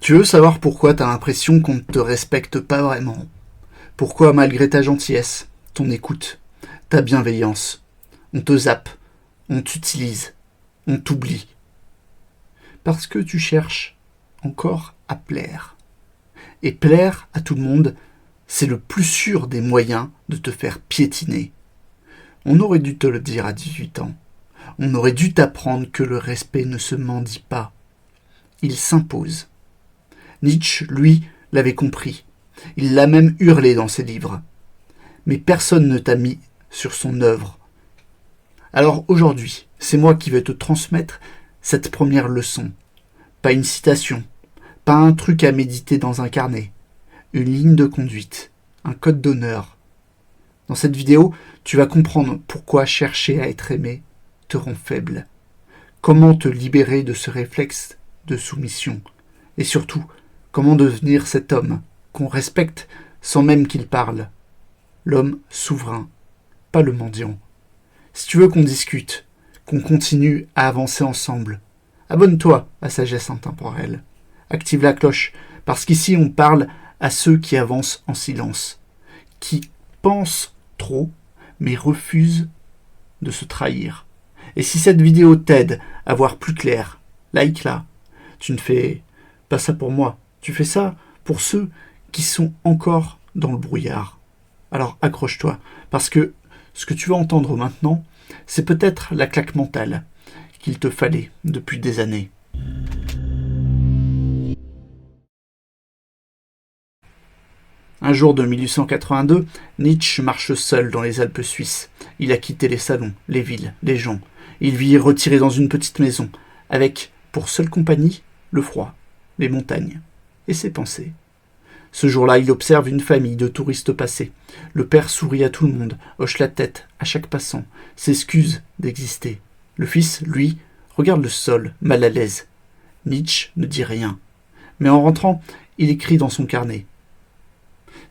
Tu veux savoir pourquoi t'as l'impression qu'on ne te respecte pas vraiment? Pourquoi, malgré ta gentillesse, ton écoute, ta bienveillance, on te zappe, on t'utilise, on t'oublie? Parce que tu cherches encore à plaire. Et plaire à tout le monde, c'est le plus sûr des moyens de te faire piétiner. On aurait dû te le dire à 18 ans. On aurait dû t'apprendre que le respect ne se mendie pas. Il s'impose. Nietzsche, lui, l'avait compris. Il l'a même hurlé dans ses livres. Mais personne ne t'a mis sur son œuvre. Alors aujourd'hui, c'est moi qui vais te transmettre cette première leçon. Pas une citation, pas un truc à méditer dans un carnet, une ligne de conduite, un code d'honneur. Dans cette vidéo, tu vas comprendre pourquoi chercher à être aimé te rend faible, comment te libérer de ce réflexe de soumission, et surtout, comment devenir cet homme qu'on respecte sans même qu'il parle, l'homme souverain, pas le mendiant. Si tu veux qu'on discute, qu'on continue à avancer ensemble, abonne-toi à Sagesse Intemporelle. Active la cloche, parce qu'ici on parle à ceux qui avancent en silence, qui pensent trop, mais refusent de se trahir. Et si cette vidéo t'aide à voir plus clair, like-la. Tu ne fais pas ça pour moi, tu fais ça pour ceux qui sont encore dans le brouillard. Alors accroche-toi, parce que ce que tu vas entendre maintenant, c'est peut-être la claque mentale qu'il te fallait depuis des années. Un jour de 1882, Nietzsche marche seul dans les Alpes suisses. Il a quitté les salons, les villes, les gens. Il vit retiré dans une petite maison, avec, pour seule compagnie, le froid, les montagnes et ses pensées. Ce jour-là, il observe une famille de touristes passés. Le père sourit à tout le monde, hoche la tête à chaque passant, s'excuse d'exister. Le fils, lui, regarde le sol, mal à l'aise. Nietzsche ne dit rien. Mais en rentrant, il écrit dans son carnet.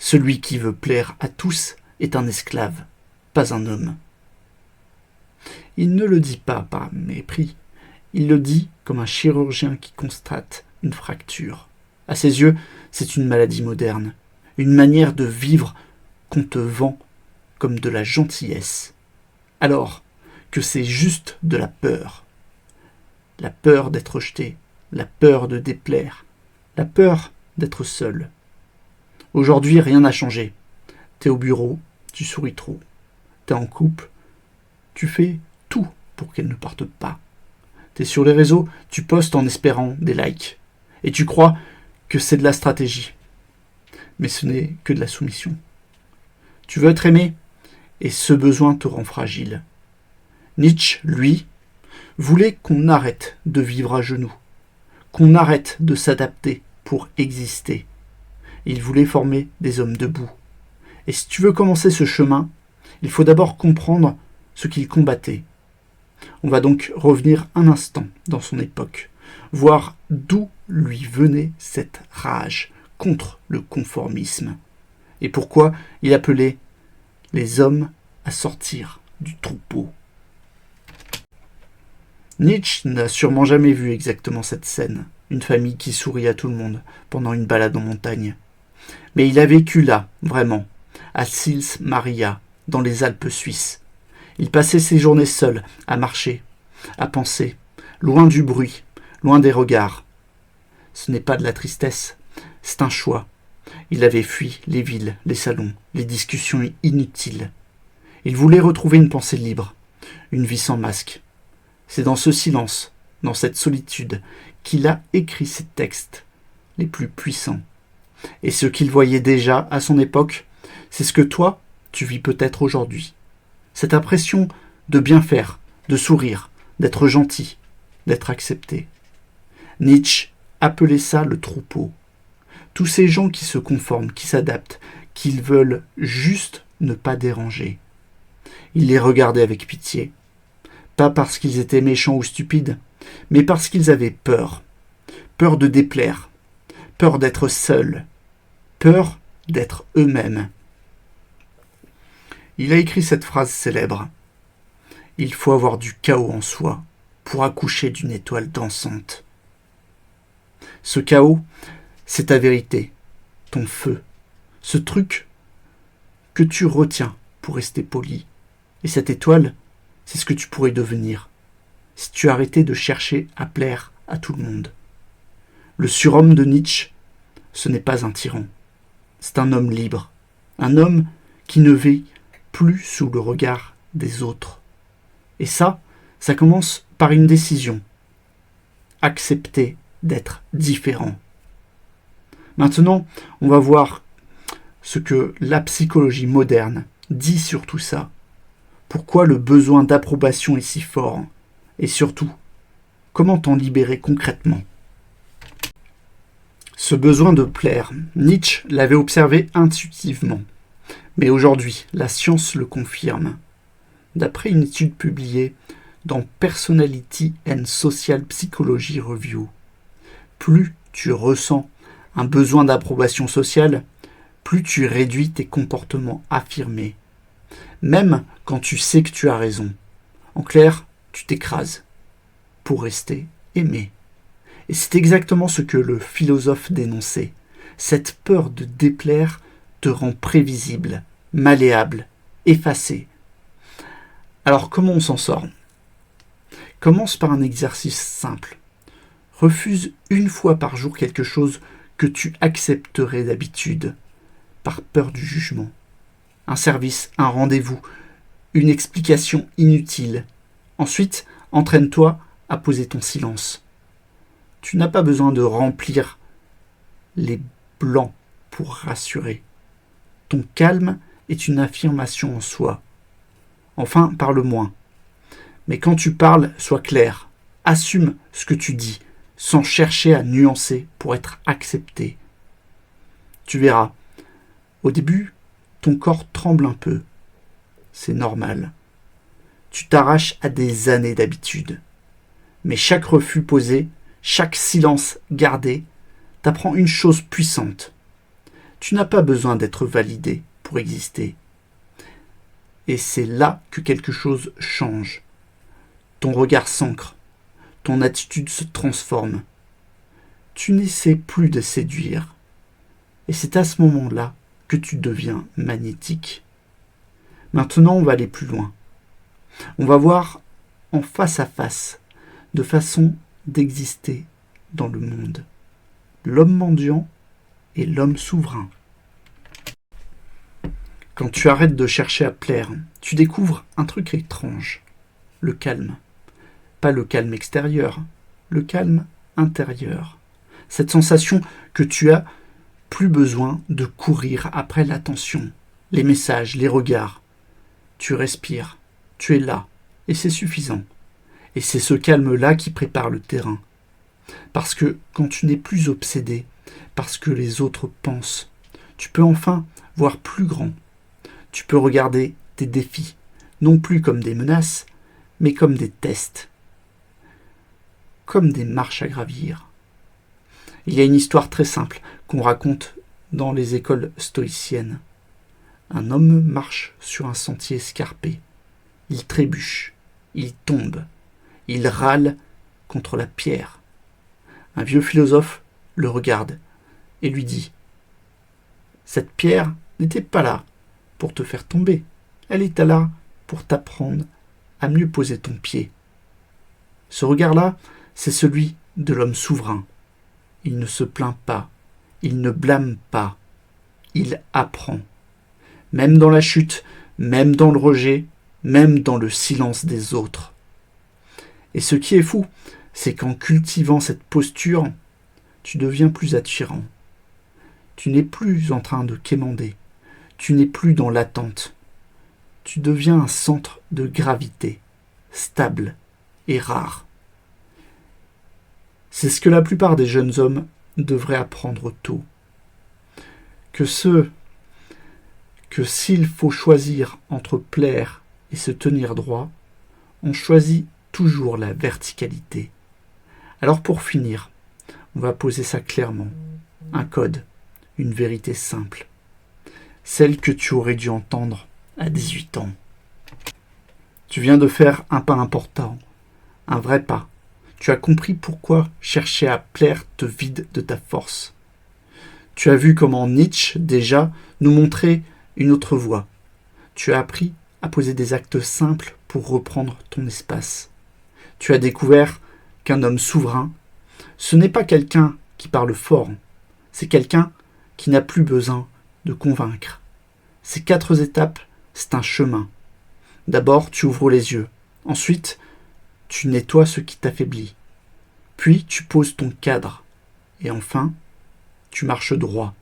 Celui qui veut plaire à tous est un esclave, pas un homme. Il ne le dit pas par mépris. Il le dit comme un chirurgien qui constate une fracture. À ses yeux, c'est une maladie moderne, une manière de vivre qu'on te vend comme de la gentillesse, alors que c'est juste de la peur. La peur d'être rejeté, la peur de déplaire, la peur d'être seul. Aujourd'hui, rien n'a changé. T'es au bureau, tu souris trop. T'es en couple, tu fais tout pour qu'elle ne parte pas. T'es sur les réseaux, tu postes en espérant des likes. Et tu crois que c'est de la stratégie. Mais ce n'est que de la soumission. Tu veux être aimé, et ce besoin te rend fragile. Nietzsche, lui, voulait qu'on arrête de vivre à genoux, qu'on arrête de s'adapter pour exister. Il voulait former des hommes debout. Et si tu veux commencer ce chemin, il faut d'abord comprendre ce qu'il combattait. On va donc revenir un instant dans son époque, voir d'où lui venait cette rage contre le conformisme, et pourquoi il appelait les hommes à sortir du troupeau. Nietzsche n'a sûrement jamais vu exactement cette scène, une famille qui sourit à tout le monde pendant une balade en montagne. Mais il a vécu là, vraiment, à Sils Maria, dans les Alpes suisses. Il passait ses journées seul, à marcher, à penser, loin du bruit, loin des regards. Ce n'est pas de la tristesse, c'est un choix. Il avait fui les villes, les salons, les discussions inutiles. Il voulait retrouver une pensée libre, une vie sans masque. C'est dans ce silence, dans cette solitude, qu'il a écrit ses textes les plus puissants. Et ce qu'il voyait déjà à son époque, c'est ce que toi, tu vis peut-être aujourd'hui. Cette impression de bien faire, de sourire, d'être gentil, d'être accepté. Nietzsche appelait ça le troupeau. Tous ces gens qui se conforment, qui s'adaptent, qui veulent juste ne pas déranger. Il les regardait avec pitié. Pas parce qu'ils étaient méchants ou stupides, mais parce qu'ils avaient peur. Peur de déplaire, peur d'être seuls, peur d'être eux-mêmes. Il a écrit cette phrase célèbre. « Il faut avoir du chaos en soi pour accoucher d'une étoile dansante. » Ce chaos, C'est ta vérité, ton feu, ce truc que tu retiens pour rester poli. Et cette étoile, c'est ce que tu pourrais devenir si tu arrêtais de chercher à plaire à tout le monde. Le surhomme de Nietzsche, ce n'est pas un tyran. C'est un homme libre, un homme qui ne vit plus sous le regard des autres. Et ça commence par une décision. Accepter d'être différent. Maintenant, on va voir ce que la psychologie moderne dit sur tout ça. Pourquoi le besoin d'approbation est si fort? Et surtout, comment t'en libérer concrètement? Ce besoin de plaire, Nietzsche l'avait observé intuitivement. Mais aujourd'hui, la science le confirme. D'après une étude publiée dans Personality and Social Psychology Review, plus tu ressens un besoin d'approbation sociale, plus tu réduis tes comportements affirmés, même quand tu sais que tu as raison. En clair, tu t'écrases pour rester aimé. Et c'est exactement ce que le philosophe dénonçait. Cette peur de déplaire te rend prévisible, malléable, effacé. Alors comment on s'en sort? Commence par un exercice simple. Refuse une fois par jour quelque chose que tu accepterais d'habitude, par peur du jugement. Un service, un rendez-vous, une explication inutile. Ensuite, entraîne-toi à poser ton silence. Tu n'as pas besoin de remplir les blancs pour rassurer. Ton calme est une affirmation en soi. Enfin, parle moins. Mais quand tu parles, sois clair. Assume ce que tu dis, sans chercher à nuancer pour être accepté. Tu verras, au début, ton corps tremble un peu. C'est normal. Tu t'arraches à des années d'habitude. Mais chaque refus posé, chaque silence gardé, t'apprend une chose puissante. Tu n'as pas besoin d'être validé pour exister. Et c'est là que quelque chose change. Ton regard s'ancre, ton attitude se transforme. Tu n'essaies plus de séduire. Et c'est à ce moment-là que tu deviens magnétique. Maintenant, on va aller plus loin. On va voir en face à face, de façon d'exister dans le monde. L'homme mendiant et l'homme souverain. Quand tu arrêtes de chercher à plaire, tu découvres un truc étrange. Le calme. Pas le calme extérieur, le calme intérieur. Cette sensation que tu as plus besoin de courir après l'attention, les messages, les regards. Tu respires, tu es là, et c'est suffisant. Et c'est ce calme-là qui prépare le terrain. Parce que quand tu n'es plus obsédé par ce que les autres pensent, tu peux enfin voir plus grand. Tu peux regarder tes défis, non plus comme des menaces, mais comme des tests, comme des marches à gravir. Il y a une histoire très simple qu'on raconte dans les écoles stoïciennes. Un homme marche sur un sentier escarpé. Il trébuche, il tombe, il râle contre la pierre. Un vieux philosophe le regarde et lui dit « Cette pierre n'était pas là pour te faire tomber, elle était là pour t'apprendre à mieux poser ton pied. » Ce regard-là, c'est celui de l'homme souverain. Il ne se plaint pas, il ne blâme pas, il apprend. Même dans la chute, même dans le rejet, même dans le silence des autres. Et ce qui est fou, c'est qu'en cultivant cette posture, tu deviens plus attirant. Tu n'es plus en train de quémander, tu n'es plus dans l'attente. Tu deviens un centre de gravité, stable et rare. C'est ce que la plupart des jeunes hommes devraient apprendre tôt. Que s'il faut choisir entre plaire et se tenir droit, on choisit toujours la verticalité. Alors pour finir, on va poser ça clairement. Un code, une vérité simple. Celle que tu aurais dû entendre à 18 ans. Tu viens de faire un pas important, un vrai pas. Tu as compris pourquoi chercher à plaire te vide de ta force. Tu as vu comment Nietzsche, déjà, nous montrait une autre voie. Tu as appris à poser des actes simples pour reprendre ton espace. Tu as découvert qu'un homme souverain, ce n'est pas quelqu'un qui parle fort, c'est quelqu'un qui n'a plus besoin de convaincre. Ces 4 étapes, c'est un chemin. D'abord, tu ouvres les yeux. Ensuite, tu nettoies ce qui t'affaiblit. Puis, tu poses ton cadre. Et enfin, tu marches droit.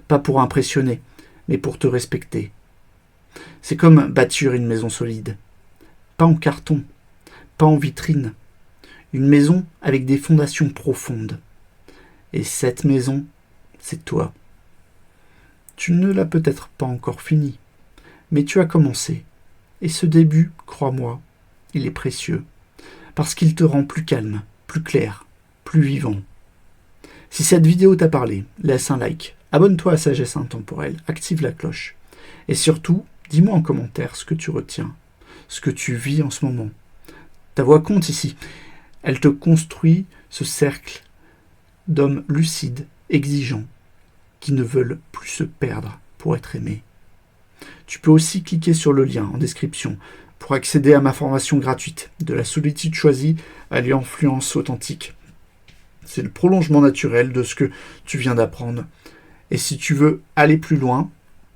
Pas pour impressionner, mais pour te respecter. C'est comme bâtir une maison solide. Pas en carton, pas en vitrine. Une maison avec des fondations profondes. Et cette maison, c'est toi. Tu ne l'as peut-être pas encore finie, mais tu as commencé. Et ce début, crois-moi, il est précieux, parce qu'il te rend plus calme, plus clair, plus vivant. Si cette vidéo t'a parlé, laisse un like, abonne-toi à Sagesse Intemporelle, active la cloche. Et surtout, dis-moi en commentaire ce que tu retiens, ce que tu vis en ce moment. Ta voix compte ici. Elle te construit ce cercle d'hommes lucides, exigeants, qui ne veulent plus se perdre pour être aimés. Tu peux aussi cliquer sur le lien en description pour accéder à ma formation gratuite de la solitude choisie à l'influence authentique. C'est le prolongement naturel de ce que tu viens d'apprendre. Et si tu veux aller plus loin,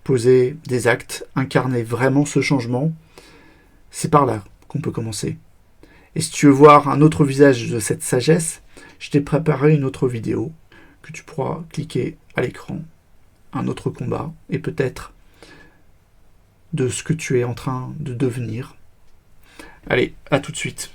poser des actes, incarner vraiment ce changement, c'est par là qu'on peut commencer. Et si tu veux voir un autre visage de cette sagesse, je t'ai préparé une autre vidéo que tu pourras cliquer à l'écran. Un autre combat et peut-être de ce que tu es en train de devenir. Allez, à tout de suite.